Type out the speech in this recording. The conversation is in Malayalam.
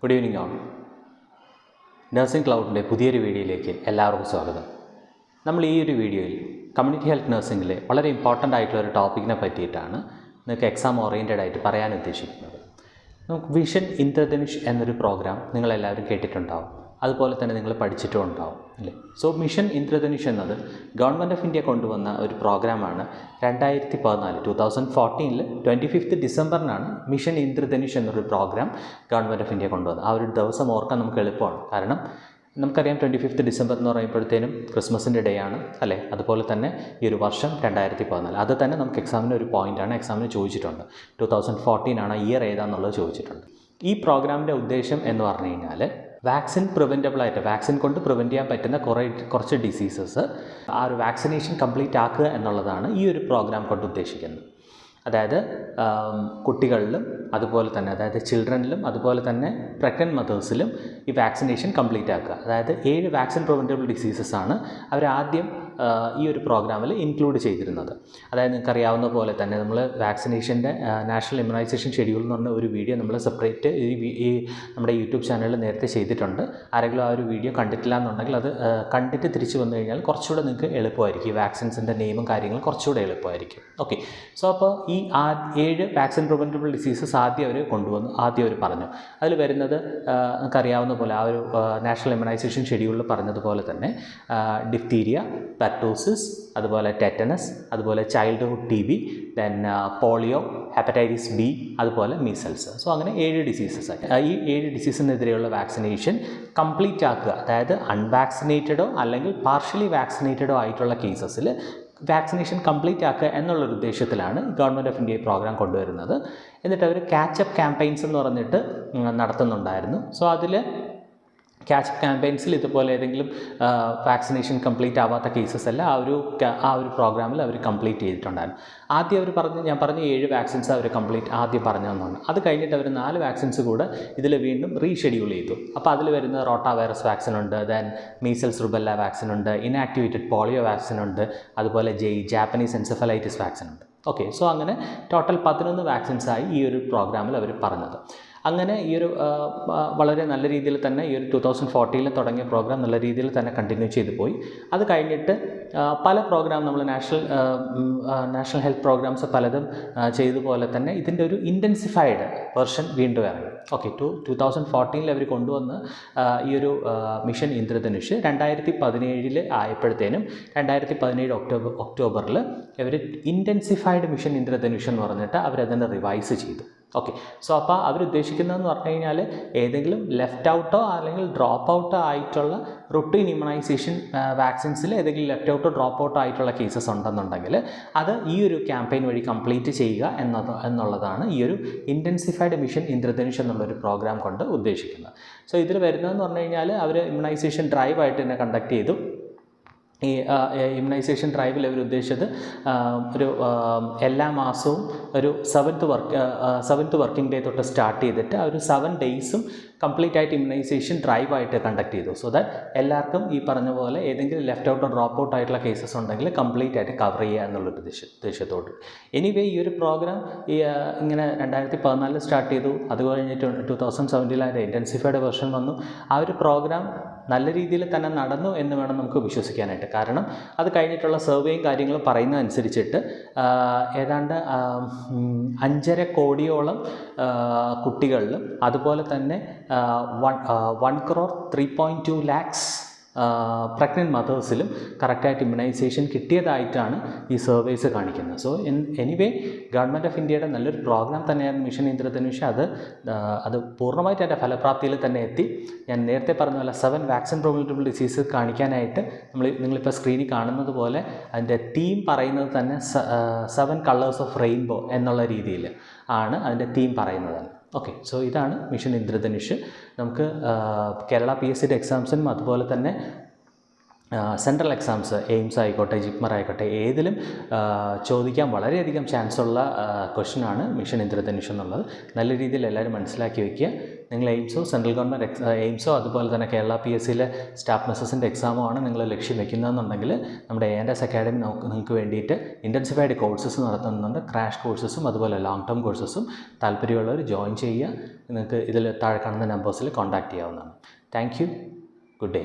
Good evening all. നഴ്സിംഗ് ക്ലൗഡിൻ്റെ പുതിയൊരു വീഡിയോയിലേക്ക് എല്ലാവർക്കും സ്വാഗതം. നമ്മൾ ഈ ഒരു വീഡിയോയിൽ കമ്മ്യൂണിറ്റി ഹെൽത്ത് നഴ്സിംഗിലെ വളരെ ഇമ്പോർട്ടൻ്റ് ആയിട്ടുള്ളൊരു ടോപ്പിക്കിനെ പറ്റിയിട്ടാണ് നിങ്ങൾക്ക് എക്സാം ഓറിയൻറ്റഡ് ആയിട്ട് പറയാൻ ഉദ്ദേശിക്കുന്നത്. നമുക്ക് വിഷൻ ഇന്ദ്രധനുഷ് എന്നൊരു പ്രോഗ്രാം നിങ്ങളെല്ലാവരും കേട്ടിട്ടുണ്ടാവും, അതുപോലെ തന്നെ നിങ്ങൾ പഠിച്ചിട്ടും ഉണ്ടാവും അല്ലേ. സോ മിഷൻ ഇന്ദ്രധനുഷ് എന്നത് ഗവൺമെൻറ് ഓഫ് ഇന്ത്യ കൊണ്ടുവന്ന ഒരു പ്രോഗ്രാമാണ്. 2014 25 ഡിസംബറിനാണ് മിഷൻ ഇന്ദ്രധനുഷ് എന്നൊരു പ്രോഗ്രാം ഗവൺമെൻറ് ഓഫ് ഇന്ത്യ കൊണ്ടുവന്നത്. ആ ഒരു ദിവസം ഓർക്കാൻ നമുക്ക് എളുപ്പമാണ്, കാരണം നമുക്കറിയാം 25 ഡിസംബർ എന്ന് പറയുമ്പോഴത്തേനും ക്രിസ്മസിൻ്റെ ഡേ ആണ് അല്ലേ. അതുപോലെ തന്നെ ഈ ഒരു വർഷം 2014, അത് തന്നെ നമുക്ക് എക്സാമിന് ഒരു പോയിൻ്റാണ്. എക്സാമിന് ചോദിച്ചിട്ടുണ്ട് 2014 ആണ് ഇയർ ഏതാണെന്നുള്ളത് ചോദിച്ചിട്ടുണ്ട്. ഈ പ്രോഗ്രാമിൻ്റെ ഉദ്ദേശം എന്ന് പറഞ്ഞു കഴിഞ്ഞാൽ വാക്സിൻ പ്രിവെൻറ്റബിളായിട്ട്, വാക്സിൻ കൊണ്ട് പ്രിവെൻറ്റ് ചെയ്യാൻ പറ്റുന്ന കുറച്ച് ഡിസീസസ് ആ ഒരു വാക്സിനേഷൻ കംപ്ലീറ്റ് ആക്കുക എന്നുള്ളതാണ് ഈ ഒരു പ്രോഗ്രാം കൊണ്ട് ഉദ്ദേശിക്കുന്നത്. അതായത് കുട്ടികളിലും അതുപോലെ തന്നെ അതായത് ചിൽഡ്രനിലും അതുപോലെ തന്നെ പ്രഗ്നൻറ്റ് മദേഴ്സിലും ഈ വാക്സിനേഷൻ കംപ്ലീറ്റ് ആക്കുക. അതായത് 7 വാക്സിൻ പ്രിവെൻറ്റബിൾ ഡിസീസസ് ആണ് അവരാദ്യം ഈ ഒരു പ്രോഗ്രാമിൽ ഇൻക്ലൂഡ് ചെയ്തിരുന്നത്. അതായത് നിങ്ങൾക്കറിയാവുന്ന പോലെ തന്നെ നമ്മൾ വാക്സിനേഷൻ്റെ നാഷണൽ ഇമ്മ്യൂണൈസേഷൻ ഷെഡ്യൂൾ എന്ന് പറഞ്ഞ ഒരു വീഡിയോ നമ്മൾ സെപ്പറേറ്റ് ഈ നമ്മുടെ യൂട്യൂബ് ചാനലിൽ നേരത്തെ ചെയ്തിട്ടുണ്ട്. ആരെങ്കിലും ആ ഒരു വീഡിയോ കണ്ടിട്ടില്ല എന്നുണ്ടെങ്കിൽ അത് കണ്ടിട്ട് തിരിച്ചു വന്നു കഴിഞ്ഞാൽ കുറച്ചുകൂടെ നിങ്ങൾക്ക് എളുപ്പമായിരിക്കും. ഈ വാക്സിൻസിൻ്റെ നെയിമും കാര്യങ്ങളും കുറച്ചുകൂടെ എളുപ്പമായിരിക്കും. ഓക്കെ, സോ അപ്പോൾ ഈ 7 വാക്സിൻ പ്രിവെൻറ്റബിൾ ഡിസീസസ് ആദ്യം അവർ കൊണ്ടുവന്നു, ആദ്യം അവർ പറഞ്ഞു. അതിൽ വരുന്നത് നമുക്കറിയാവുന്ന പോലെ ആ ഒരു നാഷണൽ ഇമ്മ്യൂണൈസേഷൻ ഷെഡ്യൂളിൽ പറഞ്ഞതുപോലെ തന്നെ ഡിഫ്തീരിയ, പെർട്ടോസിസ്, അതുപോലെ ടെറ്റനസ്, അതുപോലെ childhood TB, then polio, hepatitis B, അതുപോലെ മീസൽസ്. സോ അങ്ങനെ 7 ഡിസീസസ്. ഈ 7 ഡിസീസിനെതിരെയുള്ള വാക്സിനേഷൻ കംപ്ലീറ്റ് ആക്കുക. അതായത് അൺവാക്സിനേറ്റഡോ അല്ലെങ്കിൽ പാർഷ്യലി വാക്സിനേറ്റഡോ ആയിട്ടുള്ള കേസസിൽ വാക്സിനേഷൻ കംപ്ലീറ്റ് ആക്കുക എന്നുള്ളൊരു ഉദ്ദേശത്തിലാണ് ഗവൺമെൻറ് ഓഫ് ഇന്ത്യ പ്രോഗ്രാം കൊണ്ടുവരുന്നത്. എന്നിട്ട് അവർ ക്യാച്ചപ്പ് ക്യാമ്പയിൻസ് എന്ന് പറഞ്ഞിട്ട് നടത്തുന്നുണ്ടായിരുന്നു. സോ അതിൽ ക്യാച്ചപ്പ് ക്യാമ്പയിൻസിൽ ഇതുപോലെ ഏതെങ്കിലും വാക്സിനേഷൻ കംപ്ലീറ്റ് ആവാത്ത കേസസ് അല്ല ആ ഒരു പ്രോഗ്രാമിൽ അവർ കംപ്ലീറ്റ് ചെയ്തിട്ടുണ്ടായിരുന്നു. ആദ്യം ഞാൻ പറഞ്ഞ 7 വാക്സിൻസ് അവർ ആദ്യം പറഞ്ഞു തന്നാണ്. അത് കഴിഞ്ഞിട്ട് അവർ 4 വാക്സിൻസ് കൂടെ ഇതിൽ വീണ്ടും റീഷെഡ്യൂൾ ചെയ്തു. അപ്പോൾ അതിൽ വരുന്ന റോട്ടാ വൈറസ് വാക്സിൻ ഉണ്ട്, ദെൻ മീസൽസ് റുബെല്ല വാക്സിൻ ഉണ്ട്, ഇനാക്ടിവേറ്റഡ് പോളിയോ വാക്സിൻ ഉണ്ട്, അതുപോലെ ജാപ്പനീസ് എൻസെഫലൈറ്റിസ് വാക്സിൻ ഉണ്ട്. ഓക്കെ, സോ അങ്ങനെ ടോട്ടൽ 11 വാക്സിൻസായി ഈ ഒരു പ്രോഗ്രാമിൽ അവർ പറഞ്ഞത്. അങ്ങനെ ഈ ഒരു വളരെ നല്ല രീതിയിൽ തന്നെ ഈ ഒരു 2014 തുടങ്ങിയ പ്രോഗ്രാം നല്ല രീതിയിൽ തന്നെ കണ്ടിന്യൂ ചെയ്തു പോയി. അത് കഴിഞ്ഞിട്ട് പല പ്രോഗ്രാം നമ്മൾ നാഷണൽ ഹെൽത്ത് പ്രോഗ്രാംസ് പലതും ചെയ്തതുപോലെ തന്നെ ഇതിൻ്റെ ഒരു ഇൻറ്റൻസിഫൈഡ് വെർഷൻ വീണ്ടും ഇറങ്ങി. ഓക്കെ, 2014 അവർ കൊണ്ടുവന്ന് ഈ ഒരു മിഷൻ ഇന്ദ്രധനുഷ് 2017 ആയപ്പോഴത്തേനും 2017 ഒക്ടോബറിൽ ഇവർ ഇൻറ്റൻസിഫൈഡ് മിഷൻ ഇന്ദ്രധനുഷ് എന്ന് പറഞ്ഞിട്ട് അവരതിനെ റിവൈസ് ചെയ്തു. ഓക്കെ, സോ അപ്പോൾ അവരുദ്ദേശിക്കുന്നതെന്ന് പറഞ്ഞു കഴിഞ്ഞാൽ ഏതെങ്കിലും ലെഫ്റ്റ് ഔട്ടോ അല്ലെങ്കിൽ ഡ്രോപ്പ് ഔട്ടോ ആയിട്ടുള്ള റുട്ടീൻ ഇമ്മ്യൂണൈസേഷൻ വാക്സിൻസിൽ ഏതെങ്കിലും ലെഫ്റ്റ് ഔട്ടോ ഡ്രോപ്പ് ഔട്ടോ ആയിട്ടുള്ള കേസസ് ഉണ്ടെന്നുണ്ടെങ്കിൽ അത് ഈ ഒരു ക്യാമ്പയിൻ വഴി കംപ്ലീറ്റ് ചെയ്യുക എന്നുള്ളതാണ് ഈ ഒരു ഇൻറ്റൻസിഫൈഡ് മിഷൻ ഇന്ദ്രധനുഷ് എന്നുള്ളൊരു പ്രോഗ്രാം കൊണ്ട് ഉദ്ദേശിക്കുന്നത്. സോ ഇതിൽ വരുന്നതെന്ന് പറഞ്ഞു കഴിഞ്ഞാൽ അവർ ഇമ്മ്യൂണൈസേഷൻ ഡ്രൈവായിട്ട് തന്നെ കണ്ടക്ട് ചെയ്തു. ഈ ഇമ്മ്യൂണൈസേഷൻ ഡ്രൈവിൽ അവർ ഉദ്ദേശിച്ചത് ഒരു എല്ലാ മാസവും ഒരു 7th വർക്കിംഗ് ഡേ തൊട്ട് സ്റ്റാർട്ട് ചെയ്തിട്ട് ഒരു 7 ഡേയ്സും കംപ്ലീറ്റ് ആയിട്ട് ഇമ്മ്യൂണൈസേഷൻ ഡ്രൈവായിട്ട് കണ്ടക്ട് ചെയ്തു. സോ ദാറ്റ് എല്ലാവർക്കും ഈ പറഞ്ഞ പോലെ ഏതെങ്കിലും ലെഫ്റ്റ് ഔട്ടോ ഡ്രോപ്പ് ഔട്ട് ആയിട്ടുള്ള കേസസ് ഉണ്ടെങ്കിൽ കംപ്ലീറ്റ് ആയിട്ട് കവർ ചെയ്യുക എന്നുള്ളൊരു ഉദ്ദേശത്തോട്. എനിവേ ഈ ഒരു പ്രോഗ്രാം ഇങ്ങനെ 2014 സ്റ്റാർട്ട് ചെയ്തു. അത് കഴിഞ്ഞിട്ട് 2017 അതിൻ്റെ ഇൻറ്റൻസിഫൈഡ് വെർഷൻ വന്നു. ആ ഒരു പ്രോഗ്രാം നല്ല രീതിയിൽ തന്നെ നടന്നു എന്ന് വേണം നമുക്ക് വിശ്വസിക്കാനായിട്ട്. കാരണം അത് കഴിഞ്ഞിട്ടുള്ള സർവേയും കാര്യങ്ങളും പറയുന്നതനുസരിച്ചിട്ട് ഏതാണ്ട് 5.5 കോടിയോളം കുട്ടികളിലും അതുപോലെ തന്നെ 1.3.2 lakhs പ്രഗ്നൻറ്റ് മദേഴ്സിലും കറക്റ്റായിട്ട് ഇമ്മ്യൂണൈസേഷൻ കിട്ടിയതായിട്ടാണ് ഈ സർവേസ് കാണിക്കുന്നത്. സോ എനിവേ ഗവൺമെൻറ് ഓഫ് ഇന്ത്യയുടെ നല്ലൊരു പ്രോഗ്രാം തന്നെയായിരുന്നു മിഷൻ ഇന്ദ്രധനുഷ്. അത് പൂർണ്ണമായിട്ട് അതിൻ്റെ ഫലപ്രാപ്തിയിൽ തന്നെ എത്തി. ഞാൻ നേരത്തെ പറഞ്ഞ പോലെ 7 വാക്സിൻ പ്രിവെൻറ്റബിൾ ഡിസീസ് കാണിക്കാനായിട്ട് നിങ്ങളിപ്പോൾ സ്ക്രീനിൽ കാണുന്നത് പോലെ അതിൻ്റെ തീം പറയുന്നത് തന്നെ 7 കളേഴ്സ് ഓഫ് റെയിൻബോ എന്നുള്ള രീതിയിൽ ആണ് അതിൻ്റെ തീം പറയുന്നത്. ഓക്കെ, സോ ഇതാണ് മിഷൻ ഇന്ദ്രധനുഷ്. നമുക്ക് കേരള PSCയുടെ എക്സാംസിനും അതുപോലെ തന്നെ സെൻട്രൽ എക്സാംസ് എയിംസ് ആയിക്കോട്ടെ ജിപ്മർ ആയിക്കോട്ടെ ഏതിലും ചോദിക്കാൻ വളരെയധികം ചാൻസുള്ള ക്വസ്റ്റ്യനാണ് മിഷൻ ഇന്ദ്രധനുഷ് എന്നുള്ളത്. നല്ല രീതിയിൽ എല്ലാവരും മനസ്സിലാക്കി വയ്ക്കുക. നിങ്ങൾ എയിംസോ സെൻട്രൽ ഗവൺമെൻറ് എയിംസോ അതുപോലെ തന്നെ കേരള PSCയിലെ സ്റ്റാഫ് നഴ്സസിൻ്റെ എക്സാമോ ആണ് നിങ്ങൾ ലക്ഷ്യം വെക്കുന്നതെന്നുണ്ടെങ്കിൽ നമ്മുടെ ANS അക്കാഡമി നിങ്ങൾക്ക് വേണ്ടിയിട്ട് ഇൻറ്റൻസിഫൈഡ് കോഴ്സസ് നടത്തുന്നുണ്ട്. ക്രാഷ് കോഴ്സസും അതുപോലെ ലോങ് ടേം കോഴ്സസും. താല്പര്യമുള്ളവർ ജോയിൻ ചെയ്യുക. നിങ്ങൾക്ക് ഇതിൽ താഴെ കാണുന്ന നമ്പേഴ്സിൽ കോൺടാക്റ്റ് ചെയ്യാവുന്നതാണ്. Thank you. Good day.